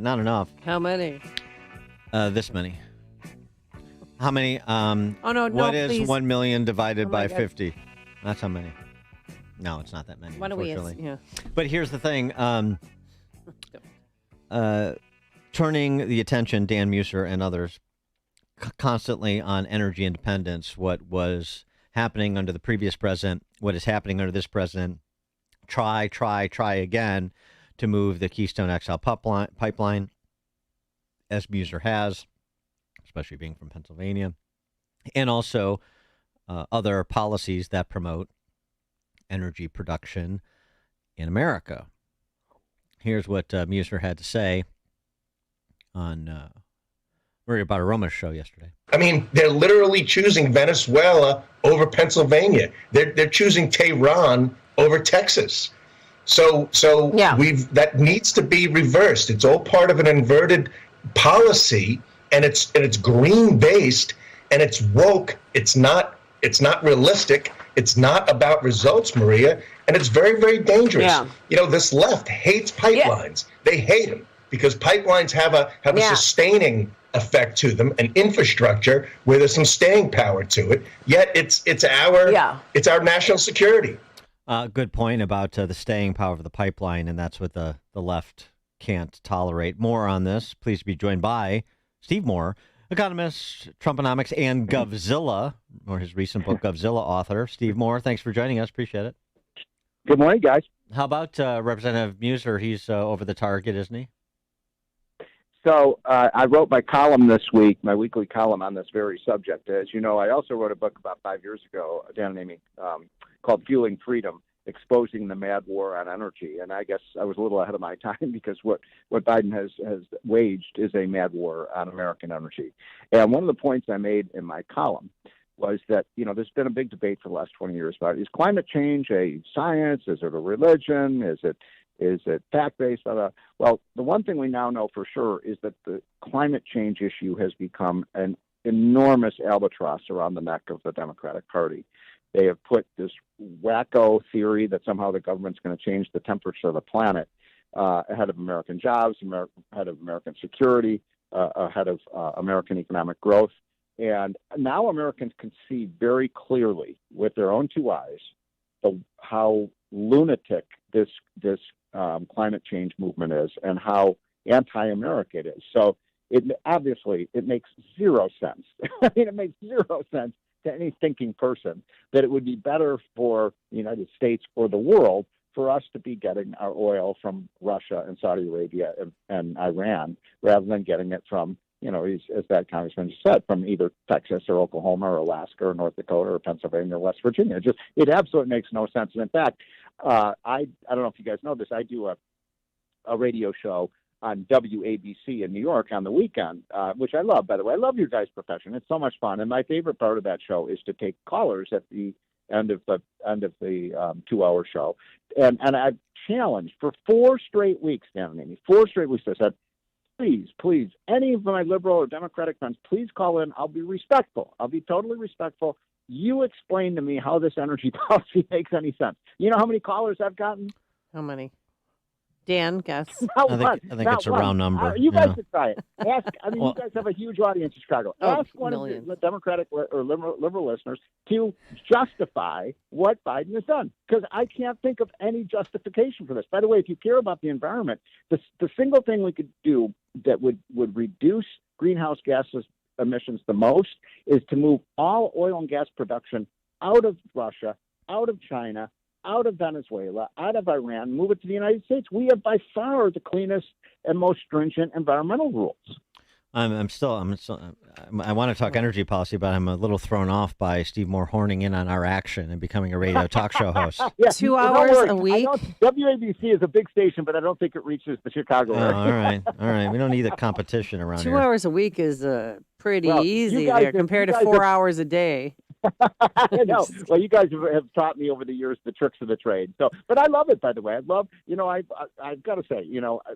not enough. How many? This many. How many? Oh, no, what is please. 1 million divided by God. 50? That's how many. No, it's not that many. Why don't we? Unfortunately. But here's the thing. Turning the attention, Dan Muser and others, constantly on energy independence, what was happening under the previous president, what is happening under this president, try again to move the Keystone XL pipeline, as Muser has, especially being from Pennsylvania, and also other policies that promote energy production in America. Here's what Muser had to say on Maria Bartiromo's show yesterday. I mean, they're literally choosing Venezuela over Pennsylvania. They're choosing Tehran over Texas. So that needs to be reversed. It's all part of an inverted policy, and it's green based, and it's woke. It's not realistic. It's not about results, Maria, and it's very, very dangerous. Yeah. You know, this left hates pipelines. Yeah. They hate them because pipelines have a sustaining effect to them, an infrastructure where there's some staying power to it. Yet it's our national security. Good point about the staying power of the pipeline, and that's what the left can't tolerate. More on this. Please be joined by Steve Moore, economist, Trumponomics, and Govzilla, or his recent book, Govzilla author. Steve Moore, thanks for joining us. Appreciate it. Good morning, guys. How about Representative Muser? He's over the target, isn't he? So I wrote my column this week, my weekly column on this very subject. As you know, I also wrote a book about 5 years ago, Dan and Amy, called Fueling Freedom, Exposing the Mad War on Energy. And I guess I was a little ahead of my time because what Biden has waged is a mad war on American energy. And one of the points I made in my column was that, you know, there's been a big debate for the last 20 years about, is climate change a science? Is it a religion? Is it fact-based? Well, the one thing we now know for sure is that the climate change issue has become an enormous albatross around the neck of the Democratic Party. They have put this wacko theory that somehow the government's going to change the temperature of the planet ahead of American jobs, ahead of American security, ahead of American economic growth. And now Americans can see very clearly with their own two eyes how lunatic this climate change movement is and how anti-American it is. So it makes zero sense. I mean, it makes zero sense to any thinking person that it would be better for the United States or the world for us to be getting our oil from Russia and Saudi Arabia and Iran rather than getting it from, you know, as that congressman just said, from either Texas or Oklahoma or Alaska or North Dakota or Pennsylvania or West Virginia. It absolutely makes no sense. And in fact, I don't know if you guys know this, I do a radio show on WABC in New York on the weekend, which I love, by the way. I love your guys' profession. It's so much fun. And my favorite part of that show is to take callers at the end of the 2-hour show. And I've challenged for 4 straight weeks, Dan and Amy, 4 straight weeks, I said, please, any of my liberal or Democratic friends, please call in. I'll be respectful. I'll be totally respectful. You explain to me how this energy policy makes any sense. You know how many callers I've gotten? How many? Dan, guess. I think it's a round number. You guys should try it. Ask. I mean, you guys have a huge audience in Chicago. Ask one millions. of the Democratic or liberal listeners to justify what Biden has done, because I can't think of any justification for this. By the way, if you care about the environment, the single thing we could do that would reduce greenhouse gases emissions the most is to move all oil and gas production out of Russia, out of China, out of Venezuela, out of Iran, move it to the United States. We have by far the cleanest and most stringent environmental rules. I want to talk energy policy, but I'm a little thrown off by Steve Moore horning in on our action and becoming a radio talk show host. Yeah, 2 hours a week? WABC is a big station, but I don't think it reaches the Chicago area. All right. We don't need the competition around 2 here. 2 hours a week is pretty easy there compared to 4 hours a day. I know. Well, you guys have taught me over the years the tricks of the trade. So, but I love it, by the way. I've got to say,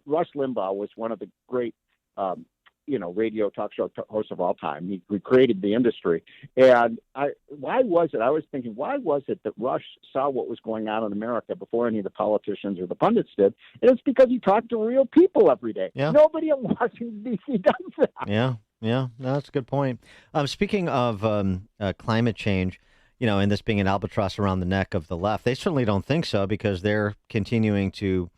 Rush Limbaugh was one of the great radio talk show host of all time. We created the industry. And why was it that Rush saw what was going on in America before any of the politicians or the pundits did? And it's because he talked to real people every day. Yeah. Nobody in Washington, D.C. does that. Yeah, no, that's a good point. Speaking of climate change, and this being an albatross around the neck of the left, they certainly don't think so because they're continuing to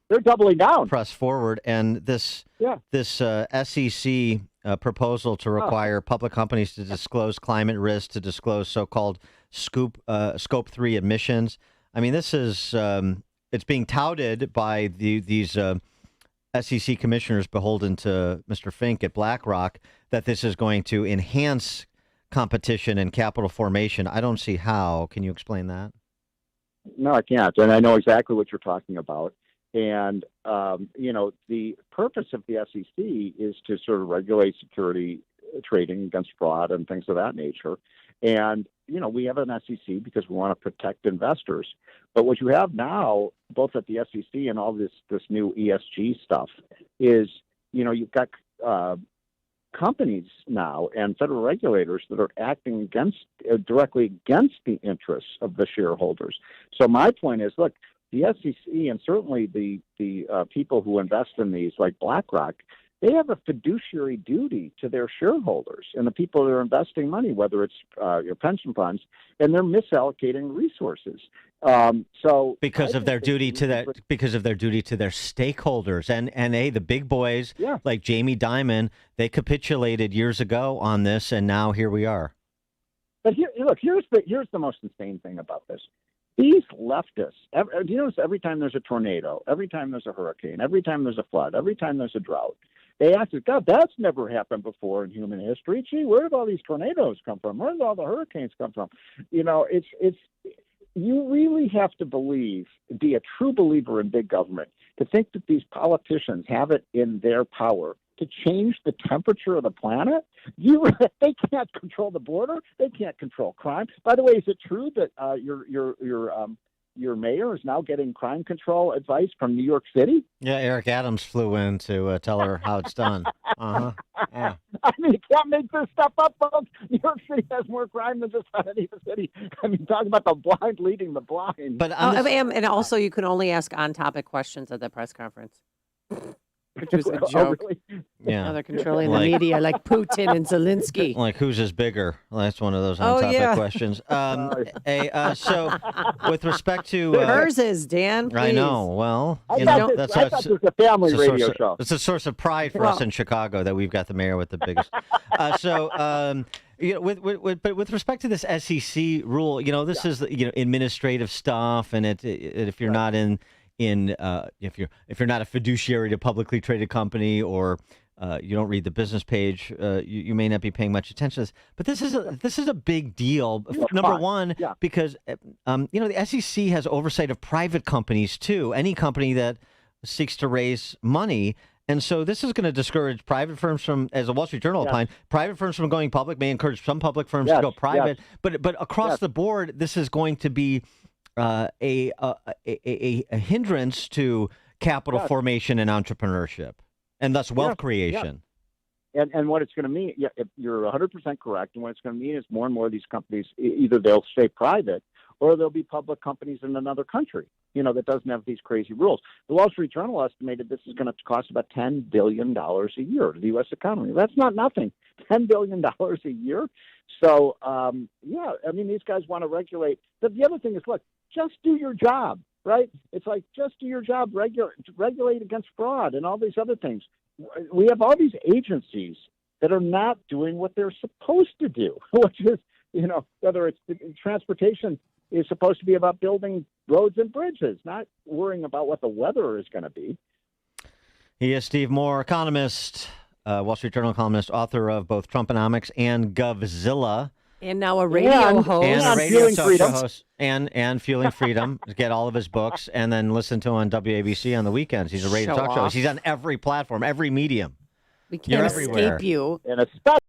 they're doubling down, press forward, and this SEC proposal to require public companies to disclose climate risks, to disclose so-called Scope 3 emissions. I mean, this is it's being touted by these SEC commissioners beholden to Mr. Fink at BlackRock that this is going to enhance competition and capital formation. I don't see how. Can you explain that? No, I can't. And I know exactly what you're talking about. And, the purpose of the SEC is to sort of regulate security trading against fraud and things of that nature. And, we have an SEC because we want to protect investors. But what you have now, both at the SEC and all this new ESG stuff, is, you've got companies now and federal regulators that are acting directly against the interests of the shareholders. So my point is, look, the SEC and certainly the people who invest in these, like BlackRock, they have a fiduciary duty to their shareholders and the people that are investing money, whether it's your pension funds, and they're misallocating resources. Because of their duty to their stakeholders, and the big boys like Jamie Dimon, they capitulated years ago on this, and now here we are. But here's the most insane thing about this. These leftists, do you notice every time there's a tornado, every time there's a hurricane, every time there's a flood, every time there's a drought, they ask, God, that's never happened before in human history. Gee, where did all these tornadoes come from? Where did all the hurricanes come from? It's you really have to be a true believer in big government to think that these politicians have it in their power to change the temperature of the planet. They can't control the border. They can't control crime. By the way, is it true that your mayor is now getting crime control advice from New York City? Yeah, Eric Adams flew in to tell her how it's done. Uh-huh. Yeah. I mean, you can't make this stuff up, folks. New York City has more crime than just about any other city. I mean, talking about the blind leading the blind. But and also, you can only ask on-topic questions at the press conference. Which was a joke. Really? Yeah. Now they're controlling the media, like Putin and Zelensky. Like, whose is bigger? Well, that's one of those on-topic questions. So, with respect to hers is, Dan. Please. I know. Well, I thought this was a family radio show. It's a source of pride for us in Chicago that we've got the mayor with the biggest. With respect to this SEC rule, this is administrative stuff, and if you're not if you're not a fiduciary to a publicly traded company, or you don't read the business page, you may not be paying much attention to this. But this is a big deal. Number one, because the SEC has oversight of private companies too. Any company that seeks to raise money. And so this is going to discourage private firms from, as the Wall Street Journal opined, private firms from going public, may encourage some public firms to go private. But across the board, this is going to be a hindrance to capital formation and entrepreneurship, and thus wealth creation. And what it's going to mean, you're 100% correct. And what it's going to mean is more and more of these companies, either they'll stay private or they'll be public companies in another country, that doesn't have these crazy rules. The Wall Street Journal estimated this is going to cost about $10 billion a year to the U.S. economy. That's not nothing. $10 billion a year. So, these guys want to regulate. But the other thing is, look, just do your job, right? It's like, just do your job, regulate against fraud and all these other things. We have all these agencies that are not doing what they're supposed to do, which is, whether it's transportation is supposed to be about building roads and bridges, not worrying about what the weather is going to be. He is Steve Moore, economist, Wall Street Journal columnist, author of both Trumponomics and Govzilla. And now a radio host. And a radio talk show host. And Fueling Freedom. Get all of his books and then listen to him on WABC on the weekends. He's a radio talk show host. He's on every platform, every medium. We can't escape you. And especially